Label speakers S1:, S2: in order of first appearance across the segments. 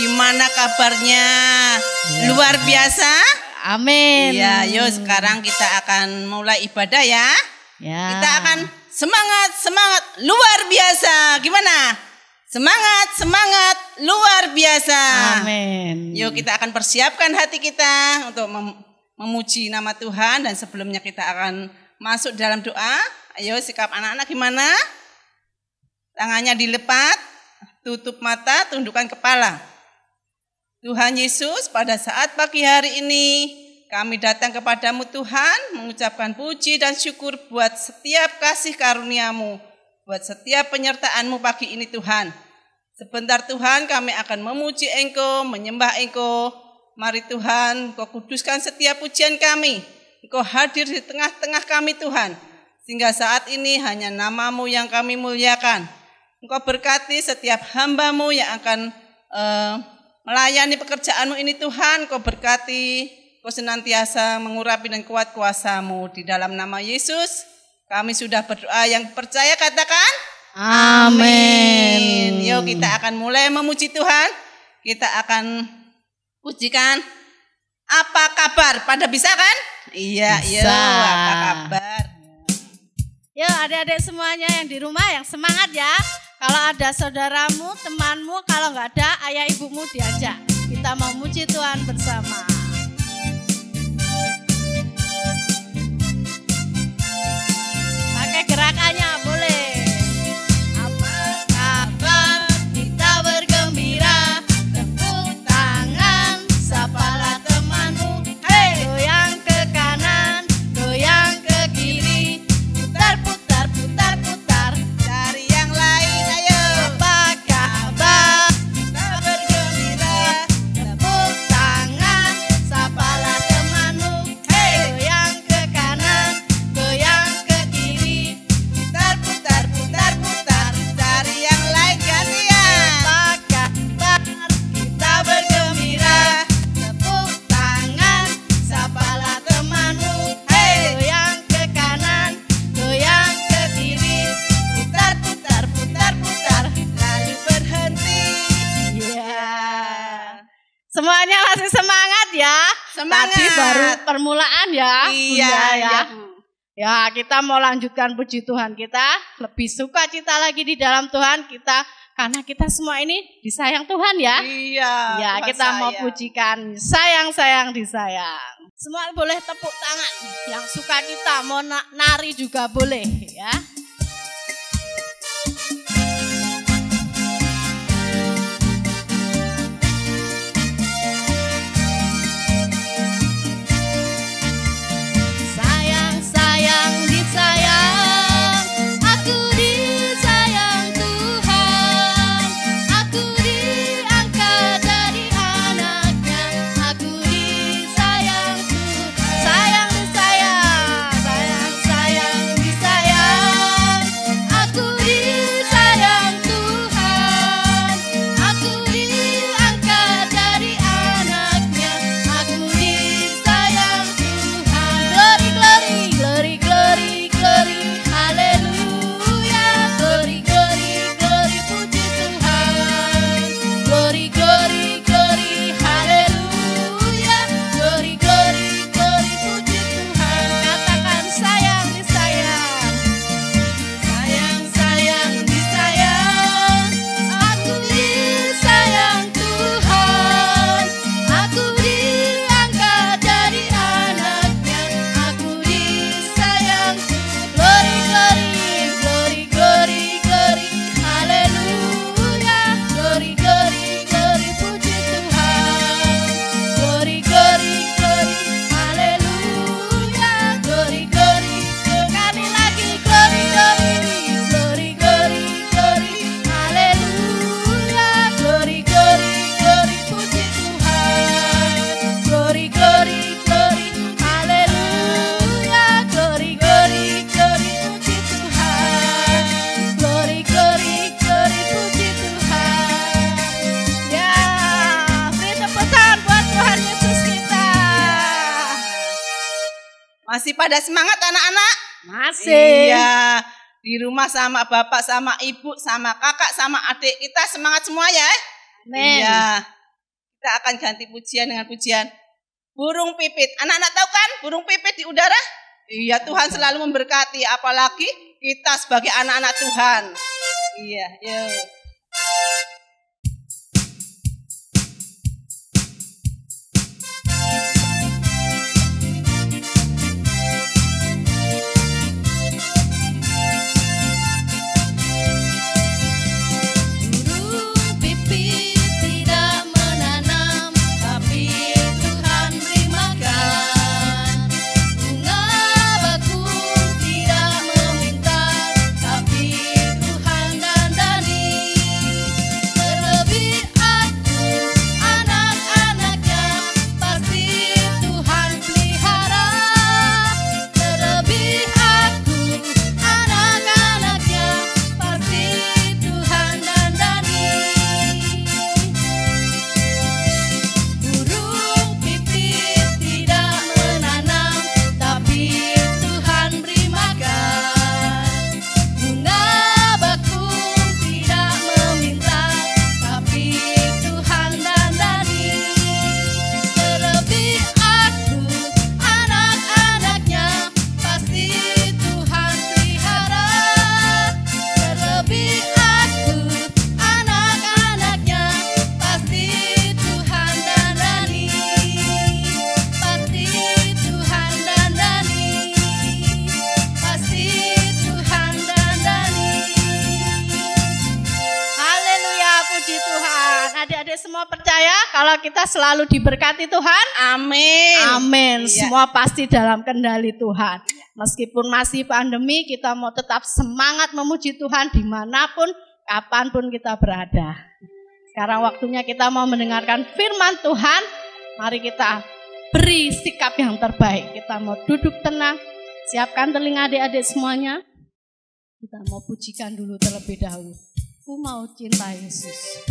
S1: gimana kabarnya? Luar biasa?
S2: Amin.
S1: Iya, yuk sekarang kita akan mulai ibadah ya. Kita akan semangat luar biasa. Gimana? Semangat luar biasa.
S2: Amin.
S1: Yuk kita akan persiapkan hati kita untuk memuji nama Tuhan. Dan sebelumnya kita akan masuk dalam doa. Ayo sikap anak-anak gimana? Tangannya dilepat, tutup mata, tundukkan kepala. Tuhan Yesus, pada saat pagi hari ini kami datang kepadamu Tuhan, mengucapkan puji dan syukur buat setiap kasih karunia-Mu, buat setiap penyertaan-Mu pagi ini Tuhan. Sebentar Tuhan kami akan memuji Engkau, menyembah Engkau. Mari Tuhan, Engkau kuduskan setiap pujian kami. Engkau hadir di tengah-tengah kami Tuhan. Sehingga saat ini hanya nama-Mu yang kami muliakan. Engkau berkati setiap hamba-Mu yang akan melayani pekerjaan-Mu ini Tuhan. Engkau berkati, Engkau senantiasa mengurapi dan kuat kuasa-Mu. Di dalam nama Yesus, kami sudah berdoa yang percaya katakan, amin. Yuk kita akan mulai memuji Tuhan. Kita akan pujikan, apa kabar? Pada bisa kan? Iya,
S2: bisa.
S1: Apa kabar?
S2: Yuk adik-adik semuanya yang di rumah yang semangat ya. Kalau ada saudaramu, temanmu, kalau nggak ada ayah ibumu diajak. Kita mau muji Tuhan bersama. Pakai gerakannya boleh. Apa kabar? Kita bergembira. Tepuk tangan, sapalah temanmu. Hey, goyang ke kanan, goyang ke kiri. Putar, putar, putar, putar.
S1: Cari yang lain, ayo.
S2: Apa kabar? Kita bergembira. Tepuk tangan, sapalah temanmu. Hey, goyang ke kanan, goyang ke kiri.
S1: Putar, putar, putar, putar. Cari yang lain gantian.
S2: Apa kabar? Kita bergembira. Tepuk tangan, sapalah temanmu. Hey, goyang ke kanan, goyang ke kiri. Putar, putar, putar, putar.
S1: Lalu berhenti.
S2: Iya. Semuanya masih semangat ya.
S1: Semangat.
S2: Tadi baru permulaan ya.
S1: Iya,
S2: Bunda, ya.
S1: iya, Bu.
S2: Ya, kita mau lanjutkan puji Tuhan kita. Lebih suka cita lagi di dalam Tuhan kita. Karena kita semua ini disayang Tuhan ya.
S1: Iya.
S2: Ya,
S1: Tuhan
S2: kita mau
S1: sayang.
S2: pujikan sayang-sayang disayang. Semua boleh tepuk tangan. Yang suka kita mau nari juga boleh ya. Sayang-sayang disayang, aku disayang Tuhan. Aku diangkat dari anaknya, aku disayang Tuhan. Sayang disayang, sayang-sayang disayang, aku disayang Tuhan. Aku diangkat dari anaknya, aku disayang Tuhan. Glory, glory, glory, glory, glory, haleluya. Glory, glory, glory, puji Tuhan. Glory, glory, glory, haleluya. Glory, glory, glory, puji Tuhan. Katakan sayang disayang. Sayang-sayang disayang, aku disayang Tuhan. Aku diangkat dari anaknya, aku disayang. Glory, glory, glory, glory, glory, haleluya. Glory, glory, glory, puji Tuhan. Glory, glory, glory, haleluya. Glory, glory, sekali lagi glory, glory, glory, glory, glory, haleluya. Glory, glory, glory, puji Tuhan. Glory, glory, glory, haleluya. Glory, glory, glory, puji Tuhan. Glory, glory, glory, puji Tuhan. Ya, beri tepuk tangan buat Tuhan Yesus kita.
S1: Masih pada semangat anak-anak?
S2: Masih.
S1: Iya. Di rumah sama bapak, sama ibu, sama kakak, sama adik kita semangat semua ya.
S2: Amin.
S1: Iya. Kita akan ganti pujian dengan pujian burung pipit. Anak-anak tahu kan burung pipit di udara? Iya, Tuhan selalu memberkati, apalagi kita sebagai anak-anak Tuhan. Iya, yuk.
S2: Kalau kita selalu diberkati Tuhan,
S1: amin.
S2: Amin.
S1: Iya.
S2: Semua pasti dalam kendali Tuhan. Meskipun masih pandemi, kita mau tetap semangat memuji Tuhan dimanapun, kapanpun kita berada. Sekarang waktunya kita mau mendengarkan firman Tuhan. Mari kita beri sikap yang terbaik. Kita mau duduk tenang, siapkan telinga adik-adik semuanya. Kita mau pujikan dulu terlebih dahulu. Ku mau cinta Yesus.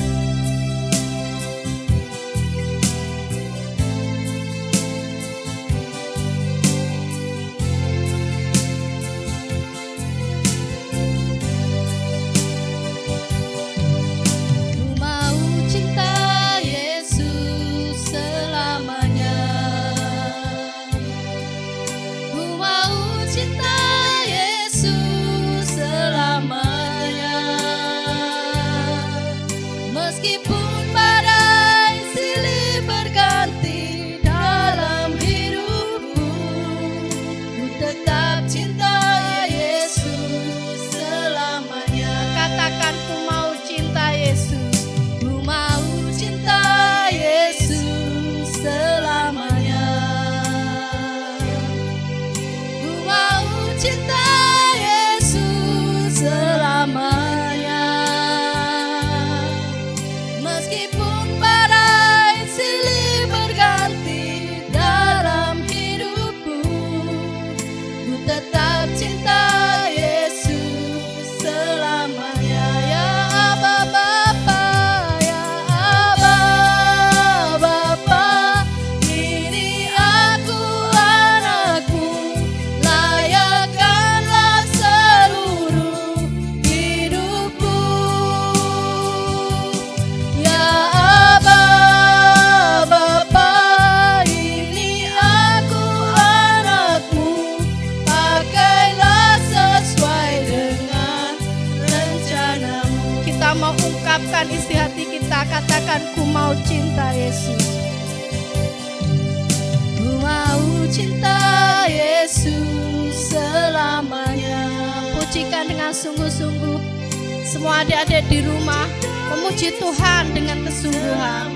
S2: Isi hati kita, katakan ku mau cinta Yesus. Ku mau cinta Yesus selamanya. Pujikan dengan sungguh-sungguh. Semua adik-adik di rumah memuji Tuhan dengan kesungguhan.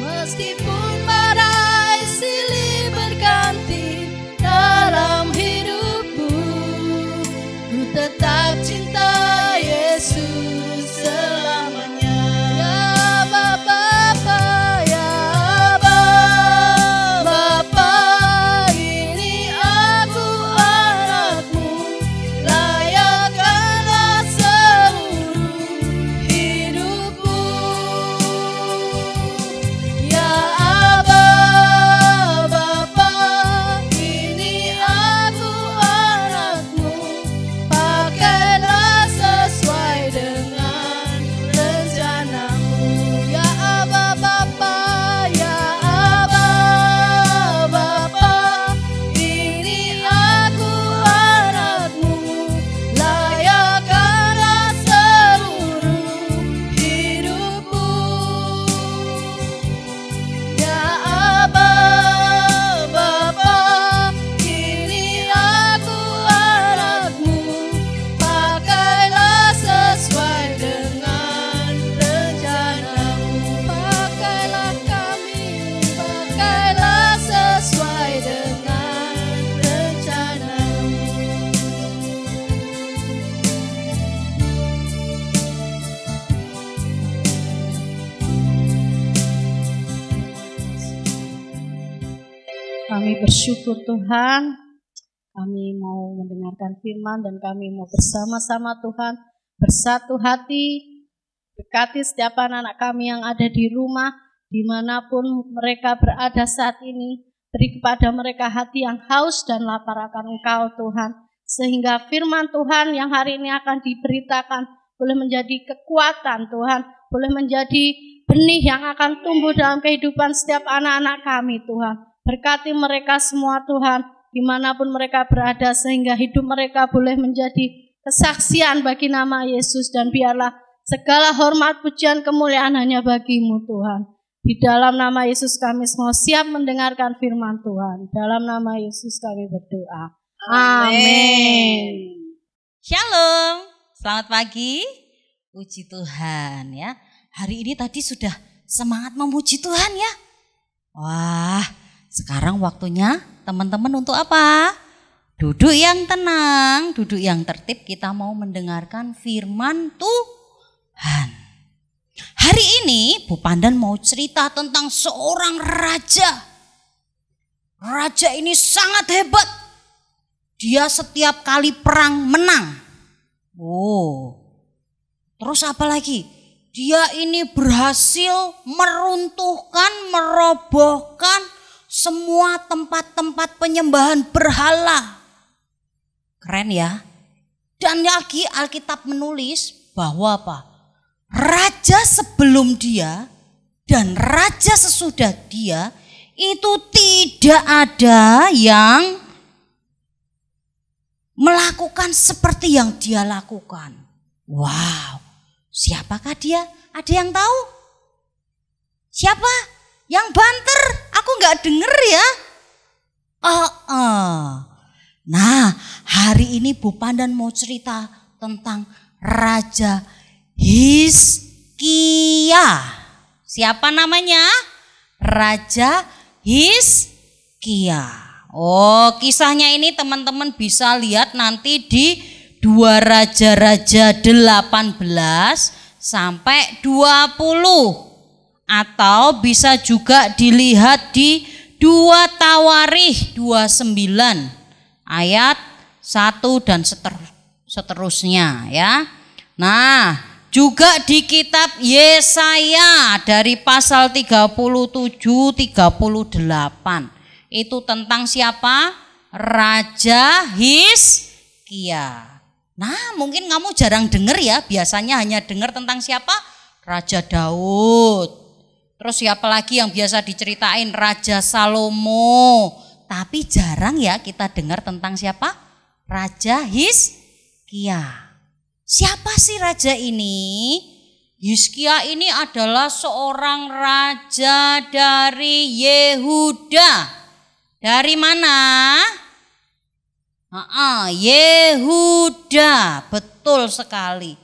S2: Meskipun badai silih berganti dalam hidupku, ku tetap cinta Yesus selamanya. Ya Bapa, ya Bapa, ini aku anakmu, layakkanlah seluruh hidupku. Ya Kami bersyukur Tuhan, kami mau mendengarkan firman dan kami mau bersama-sama Tuhan, bersatu hati, berkati setiap anak-anak kami yang ada di rumah, dimanapun mereka berada saat ini. Beri kepada mereka hati yang haus dan lapar akan Engkau Tuhan, sehingga firman Tuhan yang hari ini akan diberitakan boleh menjadi kekuatan Tuhan, boleh menjadi benih yang akan tumbuh dalam kehidupan setiap anak-anak kami Tuhan. Berkati mereka semua Tuhan, dimanapun mereka berada, sehingga hidup mereka boleh menjadi kesaksian bagi nama Yesus, dan biarlah segala hormat, pujian, kemuliaan hanya bagi-Mu Tuhan. Di dalam nama Yesus kami semua siap mendengarkan firman Tuhan. Dalam nama Yesus kami berdoa. Amin.
S3: Shalom, selamat pagi. Puji Tuhan ya. Hari ini tadi sudah semangat memuji Tuhan ya. Wah, sekarang waktunya teman-teman untuk apa? Duduk yang tenang, duduk yang tertib, kita mau mendengarkan firman Tuhan. Hari ini Bu Pandan mau cerita tentang seorang raja. Raja ini sangat hebat. Dia setiap kali perang menang. Terus apa lagi? Dia ini berhasil meruntuhkan, merobohkan semua tempat-tempat penyembahan berhala. Keren ya. Dan lagi Alkitab menulis bahwa apa? Raja sebelum dia dan raja sesudah dia itu tidak ada yang melakukan seperti yang dia lakukan. Wow, siapakah dia? Ada yang tahu? Siapa? Yang banter? Aku nggak denger ya. Nah, hari ini Bu Pandan mau cerita tentang Raja Hizkia. Siapa namanya? Raja Hizkia. Kisahnya ini teman-teman bisa lihat nanti di 2 Raja-Raja 18 sampai 20. Atau bisa juga dilihat di 2 Tawarikh 29 ayat 1 dan seterusnya ya. Nah, juga di kitab Yesaya dari pasal 37 38. Itu tentang siapa? Raja Hizkia. Nah, mungkin kamu jarang dengar ya, biasanya hanya dengar tentang siapa? Raja Daud. Terus siapa lagi yang biasa diceritain? Raja Salomo. Tapi jarang ya kita dengar tentang siapa? Raja Hizkia. Siapa sih raja ini? Hizkia ini adalah seorang raja dari Yehuda. Dari mana? Yehuda, betul sekali.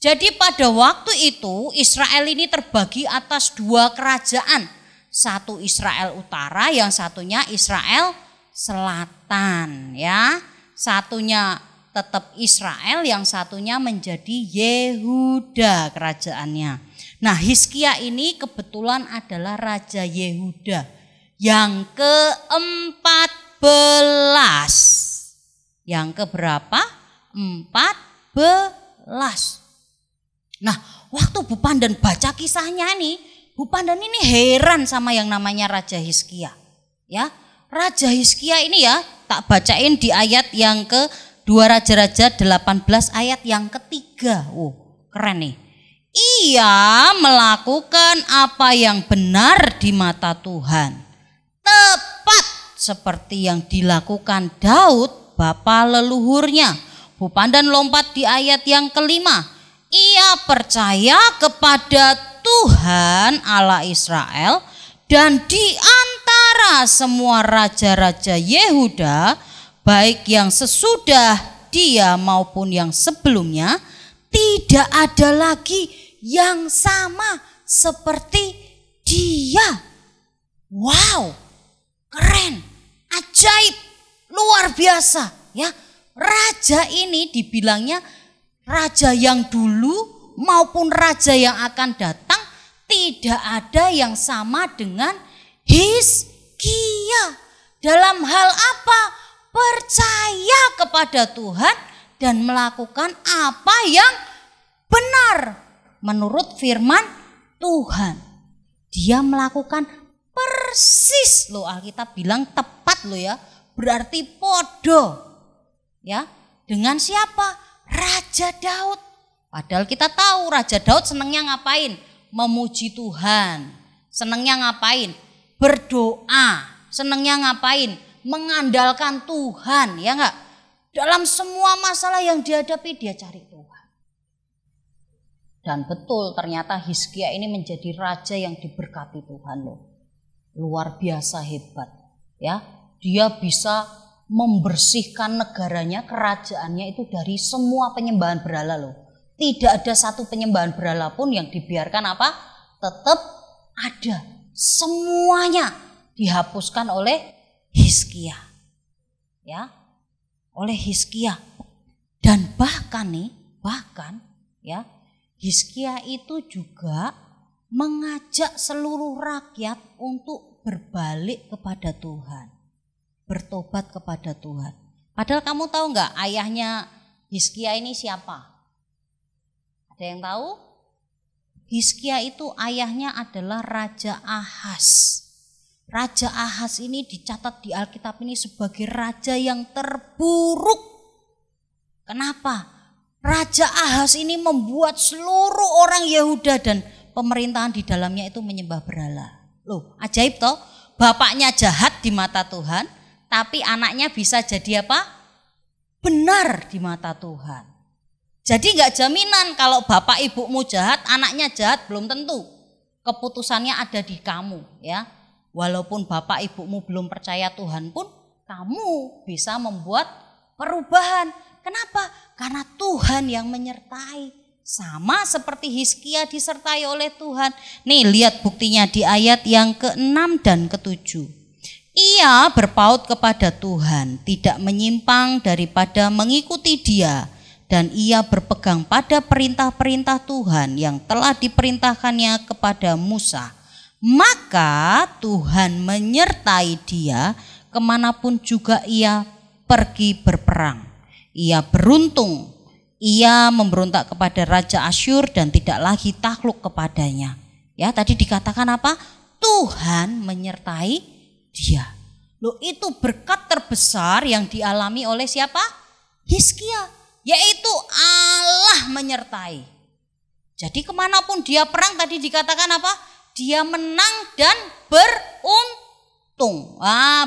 S3: Jadi pada waktu itu Israel ini terbagi atas 2 kerajaan. Satu Israel Utara, yang satunya Israel Selatan ya. Satunya tetap Israel, yang satunya menjadi Yehuda kerajaannya. Nah, Hizkia ini kebetulan adalah Raja Yehuda yang ke-14. Yang keberapa? 14. Nah, waktu Bu Pandan baca kisahnya nih, Bu Pandan ini heran sama yang namanya Raja Hizkia. Ya, Raja Hizkia ini ya, tak bacain di ayat yang ke 2 Raja-Raja 18 ayat yang ketiga. Keren nih. Ia melakukan apa yang benar di mata Tuhan, tepat seperti yang dilakukan Daud bapa leluhurnya. Bu Pandan lompat di ayat yang kelima. Ia percaya kepada Tuhan Allah Israel, dan di antara semua raja-raja Yehuda, baik yang sesudah dia maupun yang sebelumnya, tidak ada lagi yang sama seperti dia. Wow, keren, ajaib, luar biasa ya. Raja ini dibilangnya raja yang dulu maupun raja yang akan datang, tidak ada yang sama dengan Hizkia. Dalam hal apa? Percaya kepada Tuhan dan melakukan apa yang benar menurut firman Tuhan. Dia melakukan persis loh, Alkitab bilang tepat loh ya. Berarti podo ya dengan siapa? Raja Daud. Padahal kita tahu Raja Daud senangnya ngapain? Memuji Tuhan. Senangnya ngapain? Berdoa. Senangnya ngapain? Mengandalkan Tuhan, ya enggak? Dalam semua masalah yang dihadapi dia cari Tuhan. Dan betul ternyata Hizkia ini menjadi raja yang diberkati Tuhan loh. Luar biasa hebat, ya. Dia bisa membersihkan negaranya, kerajaannya itu dari semua penyembahan berhala loh. Tidak ada satu penyembahan berhala pun yang dibiarkan apa? Tetap ada. Semuanya dihapuskan oleh Hizkia. Ya. Oleh Hizkia. Dan bahkan ya, Hizkia itu juga mengajak seluruh rakyat untuk berbalik kepada Tuhan. Bertobat kepada Tuhan. Padahal kamu tahu enggak ayahnya Hizkia ini siapa? Ada yang tahu? Hizkia itu ayahnya adalah Raja Ahaz. Raja Ahaz ini dicatat di Alkitab ini sebagai raja yang terburuk. Kenapa? Raja Ahaz ini membuat seluruh orang Yehuda dan pemerintahan di dalamnya itu menyembah berhala. Loh, ajaib toh? Bapaknya jahat di mata Tuhan, tapi anaknya bisa jadi apa? Benar di mata Tuhan. Jadi enggak jaminan kalau bapak ibumu jahat, anaknya jahat, belum tentu. Keputusannya ada di kamu, ya. Walaupun bapak ibumu belum percaya Tuhan pun, kamu bisa membuat perubahan. Kenapa? Karena Tuhan yang menyertai. Sama seperti Hizkia disertai oleh Tuhan. Nih lihat buktinya di ayat yang ke-6 dan ke-7. Ia berpaut kepada Tuhan, tidak menyimpang daripada mengikuti Dia. Dan ia berpegang pada perintah-perintah Tuhan yang telah diperintahkannya kepada Musa. Maka Tuhan menyertai dia kemanapun juga ia pergi berperang. Ia beruntung, ia memberontak kepada Raja Asyur dan tidak lagi takluk kepadanya. Ya, tadi dikatakan apa? Tuhan menyertai dia. Loh, itu berkat terbesar yang dialami oleh siapa? Hizkia, yaitu Allah menyertai. Jadi kemanapun dia perang tadi dikatakan apa? Dia menang dan beruntung.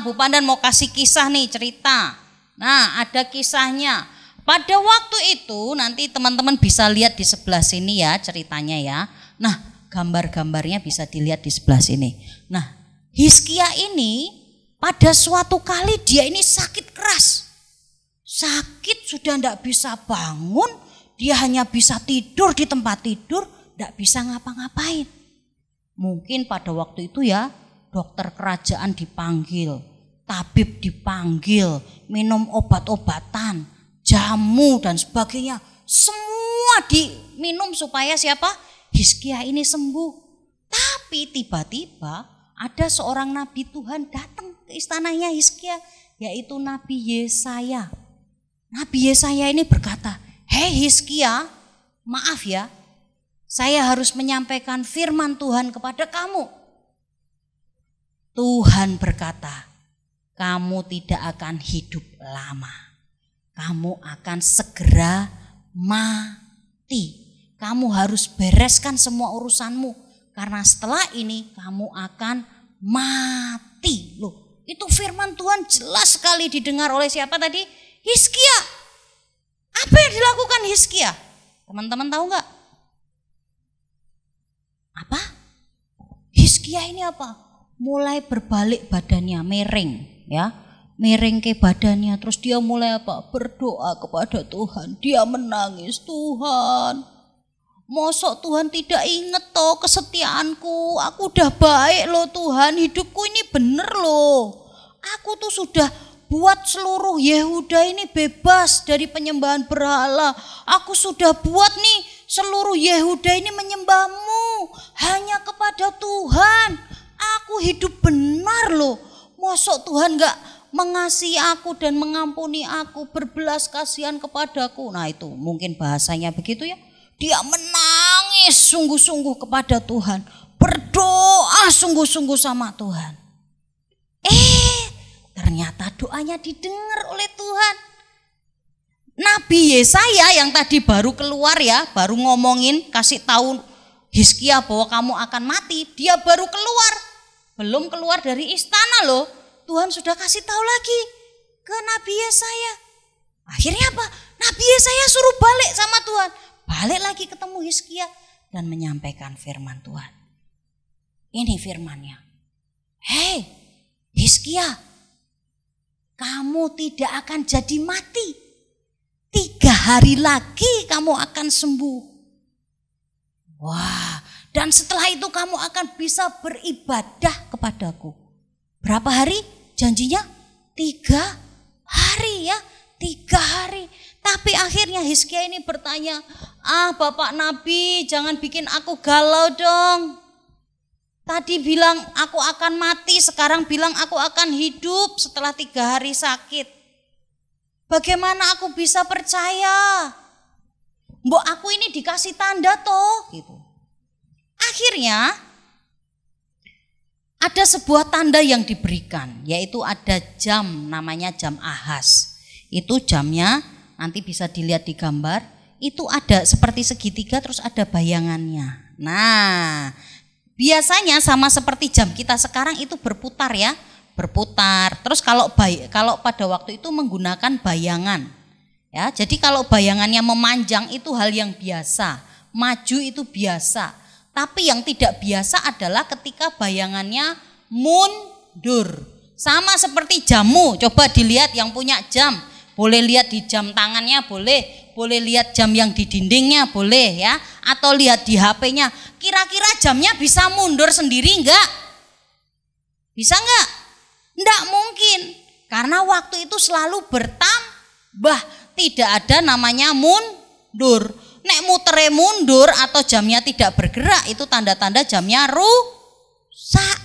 S3: Bu Pandan mau kasih kisah nih, cerita. Nah, ada kisahnya. Pada waktu itu nanti teman-teman bisa lihat di sebelah sini ya ceritanya ya. Nah, gambar-gambarnya bisa dilihat di sebelah sini. Nah, Hizkia ini pada suatu kali dia ini sakit keras. Sakit sudah tidak bisa bangun, dia hanya bisa tidur di tempat tidur, tidak bisa ngapa-ngapain. Mungkin pada waktu itu ya dokter kerajaan dipanggil, tabib dipanggil, minum obat-obatan, jamu dan sebagainya. Semua diminum supaya siapa? Hizkia ini sembuh. Tapi tiba-tiba ada seorang nabi Tuhan datang ke istananya Hizkia, yaitu Nabi Yesaya. Nabi Yesaya ini berkata, "Hei Hizkia, maaf ya, saya harus menyampaikan firman Tuhan kepada kamu." Tuhan berkata, "Kamu tidak akan hidup lama. Kamu akan segera mati. Kamu harus bereskan semua urusanmu, karena setelah ini kamu akan mati." Loh, itu firman Tuhan jelas sekali didengar oleh siapa tadi? Hizkia. Apa yang dilakukan Hizkia? Teman-teman tahu enggak? Apa? Hizkia ini apa? Mulai berbalik badannya, miring ya. Miring ke badannya, terus dia mulai apa? Berdoa kepada Tuhan. Dia menangis, "Tuhan, mosok Tuhan tidak ingat toh kesetiaanku. Aku udah baik loh Tuhan, hidupku ini bener loh. Aku tuh sudah buat seluruh Yehuda ini bebas dari penyembahan berhala. Aku sudah buat nih seluruh Yehuda ini menyembahmu hanya kepada Tuhan. Aku hidup benar loh. Mosok Tuhan gak mengasihi aku dan mengampuni aku, berbelas kasihan kepadaku. Nah itu mungkin bahasanya begitu ya. Dia menangis sungguh-sungguh kepada Tuhan, berdoa sungguh-sungguh sama Tuhan. Ternyata doanya didengar oleh Tuhan. Nabi Yesaya yang tadi baru keluar ya, baru ngomongin, kasih tahu Hizkia bahwa kamu akan mati, dia baru keluar. Belum keluar dari istana loh, Tuhan sudah kasih tahu lagi ke Nabi Yesaya. Akhirnya apa? Nabi Yesaya suruh balik sama Tuhan. Balik lagi ketemu Hizkia dan menyampaikan firman Tuhan. Ini firmannya. Hei Hizkia, kamu tidak akan jadi mati. 3 hari lagi kamu akan sembuh. Wah, dan setelah itu kamu akan bisa beribadah kepadaku. Berapa hari janjinya? 3 hari ya, 3 hari. Tapi akhirnya Hizkia ini bertanya, Bapak Nabi jangan bikin aku galau dong. Tadi bilang aku akan mati, sekarang bilang aku akan hidup setelah 3 hari sakit. Bagaimana aku bisa percaya? Mbok aku ini dikasih tanda toh gitu. Akhirnya ada sebuah tanda yang diberikan, yaitu ada jam, namanya jam Ahas. Itu jamnya nanti bisa dilihat di gambar, itu ada seperti segitiga terus ada bayangannya. Nah, biasanya sama seperti jam kita sekarang itu berputar ya, berputar. Terus kalau pada waktu itu menggunakan bayangan. Ya, jadi kalau bayangannya memanjang itu hal yang biasa, maju itu biasa. Tapi yang tidak biasa adalah ketika bayangannya mundur. Sama seperti jamu, coba dilihat yang punya jam. Boleh lihat di jam tangannya, boleh lihat jam yang di dindingnya, boleh ya. Atau lihat di HP-nya, kira-kira jamnya bisa mundur sendiri enggak? Bisa enggak? Enggak mungkin, karena waktu itu selalu bertambah, tidak ada namanya mundur. Nek mutere mundur atau jamnya tidak bergerak, itu tanda-tanda jamnya rusak.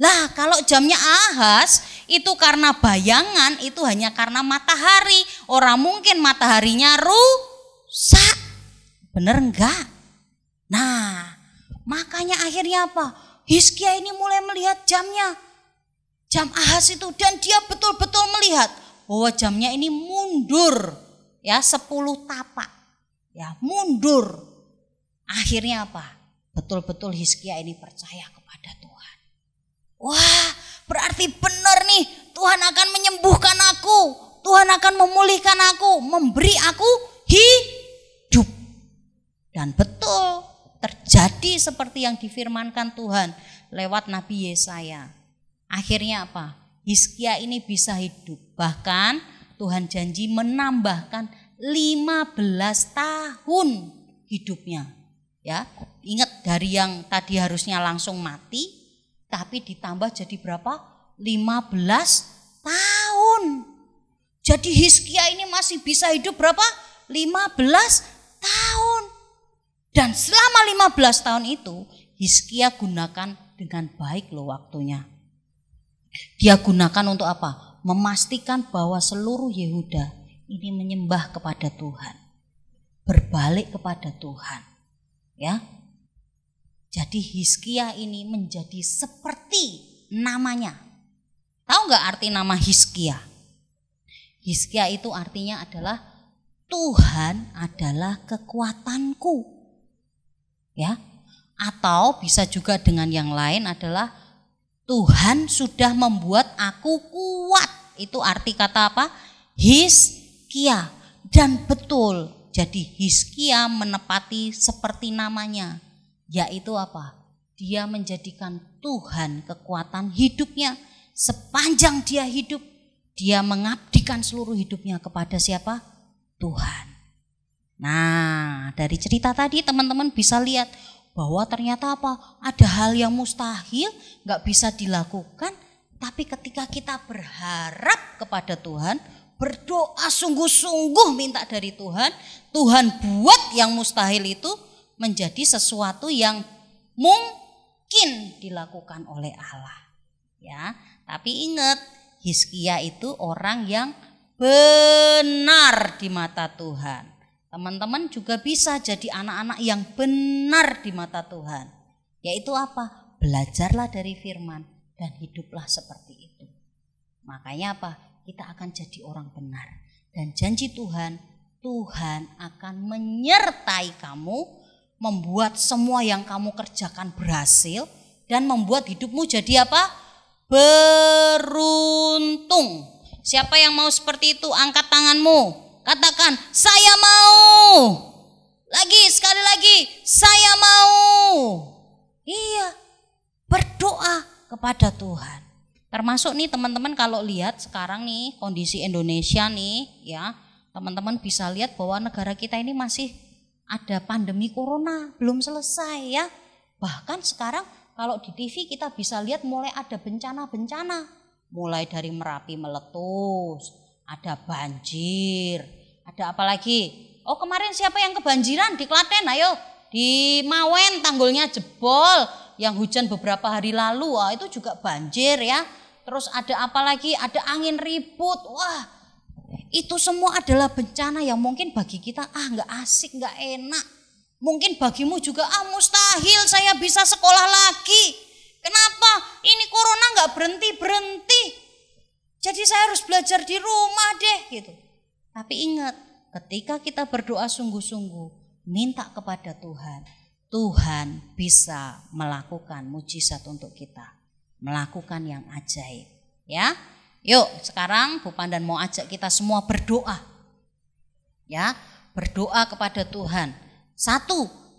S3: Lah kalau jamnya Ahas itu karena bayangan, itu hanya karena matahari. Orang mungkin mataharinya rusak. Bener enggak? Nah makanya akhirnya apa? Hizkia ini mulai melihat jamnya, jam Ahas itu, dan dia betul-betul melihat bahwa jamnya ini mundur ya 10 tapak ya, mundur. Akhirnya apa? Betul-betul Hizkia ini percaya kepada Tuhan. Wah, berarti benar nih, Tuhan akan menyembuhkan aku, Tuhan akan memulihkan aku, memberi aku hidup. Dan betul terjadi seperti yang difirmankan Tuhan lewat Nabi Yesaya. Akhirnya apa? Hizkia ini bisa hidup. Bahkan Tuhan janji menambahkan 15 tahun hidupnya. Ya, ingat dari yang tadi harusnya langsung mati, tapi ditambah jadi berapa? 15 tahun. Jadi Hizkia ini masih bisa hidup berapa? 15 tahun. Dan selama 15 tahun itu Hizkia gunakan dengan baik loh waktunya. Dia gunakan untuk apa? Memastikan bahwa seluruh Yehuda ini menyembah kepada Tuhan, berbalik kepada Tuhan. Ya, jadi Hizkia ini menjadi seperti namanya. Tahu nggak arti nama Hizkia? Hizkia itu artinya adalah Tuhan adalah kekuatanku. Ya, atau bisa juga dengan yang lain adalah Tuhan sudah membuat aku kuat. Itu arti kata apa? Hizkia. Dan betul, jadi Hizkia menepati seperti namanya, yaitu apa? Dia menjadikan Tuhan kekuatan hidupnya. Sepanjang dia hidup, dia mengabdikan seluruh hidupnya kepada siapa? Tuhan. Nah, dari cerita tadi teman-teman bisa lihat bahwa ternyata apa? Ada hal yang mustahil, gak bisa dilakukan. Tapi ketika kita berharap kepada Tuhan, berdoa sungguh-sungguh minta dari Tuhan, Tuhan buat yang mustahil itu menjadi sesuatu yang mungkin dilakukan oleh Allah. Ya, tapi ingat, Hizkia itu orang yang benar di mata Tuhan. Teman-teman juga bisa jadi anak-anak yang benar di mata Tuhan. Yaitu apa? Belajarlah dari firman dan hiduplah seperti itu. Makanya apa? Kita akan jadi orang benar. Dan janji Tuhan, Tuhan akan menyertai kamu, membuat semua yang kamu kerjakan berhasil, dan membuat hidupmu jadi apa? Beruntung. Siapa yang mau seperti itu? Angkat tanganmu. Katakan, saya mau. Sekali lagi, saya mau. Iya, berdoa kepada Tuhan. Termasuk nih teman-teman kalau lihat sekarang nih kondisi Indonesia nih ya. Teman-teman bisa lihat bahwa negara kita ini masih ada pandemi corona, belum selesai ya. Bahkan sekarang kalau di TV kita bisa lihat mulai ada bencana-bencana. Mulai dari Merapi meletus, ada banjir, ada apa lagi? Oh kemarin siapa yang kebanjiran di Klaten? Ayo, di Mawen tanggulnya jebol, yang hujan beberapa hari lalu, wah itu juga banjir ya. Terus ada apa lagi? Ada angin ribut, wah itu semua adalah bencana yang mungkin bagi kita nggak asik, nggak enak. Mungkin bagimu juga mustahil saya bisa sekolah lagi. Kenapa? Ini corona nggak berhenti. Jadi saya harus belajar di rumah deh gitu. Tapi ingat, ketika kita berdoa sungguh-sungguh, minta kepada Tuhan, Tuhan bisa melakukan mujizat untuk kita, melakukan yang ajaib. Ya, yuk sekarang Bu Pandan mau ajak kita semua berdoa. Ya, berdoa kepada Tuhan. 1,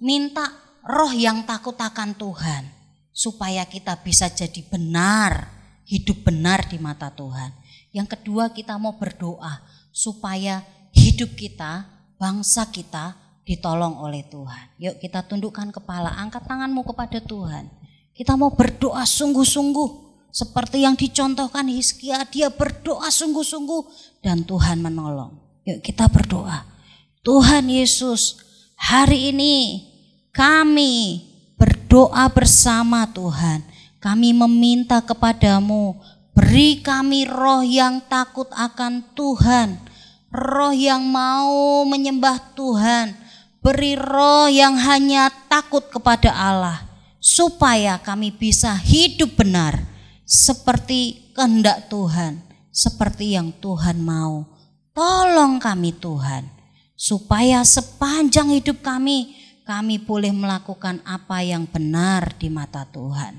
S3: minta roh yang takut akan Tuhan. Supaya kita bisa jadi benar, hidup benar di mata Tuhan. Yang kedua kita mau berdoa supaya hidup kita, bangsa kita ditolong oleh Tuhan. Yuk kita tundukkan kepala, angkat tanganmu kepada Tuhan. Kita mau berdoa sungguh-sungguh. Seperti yang dicontohkan Hizkia, dia berdoa sungguh-sungguh dan Tuhan menolong. Yuk kita berdoa. Tuhan Yesus, hari ini kami berdoa bersama Tuhan. Kami meminta kepadamu, beri kami roh yang takut akan Tuhan. Roh yang mau menyembah Tuhan. Beri roh yang hanya takut kepada Allah. Supaya kami bisa hidup benar. Seperti kehendak Tuhan. Seperti yang Tuhan mau. Tolong kami Tuhan. Supaya sepanjang hidup kami boleh melakukan apa yang benar di mata Tuhan.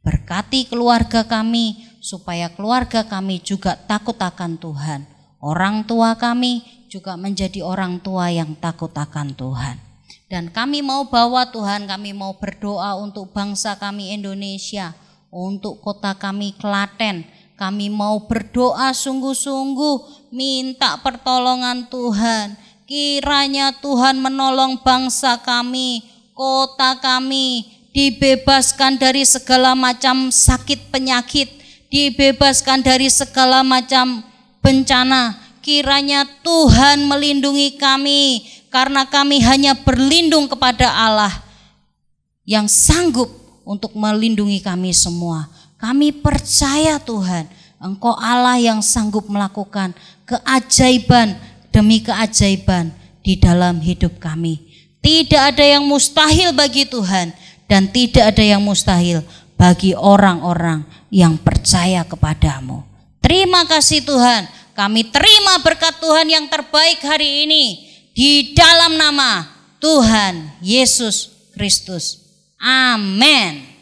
S3: Berkati keluarga kami, supaya keluarga kami juga takut akan Tuhan. Orang tua kami juga menjadi orang tua yang takut akan Tuhan. Dan kami mau bawa Tuhan, kami mau berdoa untuk bangsa kami Indonesia, untuk kota kami Klaten. Kami mau berdoa sungguh-sungguh, minta pertolongan Tuhan. Kiranya Tuhan menolong bangsa kami, kota kami, dibebaskan dari segala macam sakit penyakit, dibebaskan dari segala macam bencana. Kiranya Tuhan melindungi kami, karena kami hanya berlindung kepada Allah yang sanggup untuk melindungi kami semua. Kami percaya Tuhan, Engkau Allah yang sanggup melakukan keajaiban demi keajaiban di dalam hidup kami. Tidak ada yang mustahil bagi Tuhan dan tidak ada yang mustahil bagi orang-orang yang percaya kepadamu. Terima kasih Tuhan, kami terima berkat Tuhan yang terbaik hari ini di dalam nama Tuhan Yesus Kristus. Amin.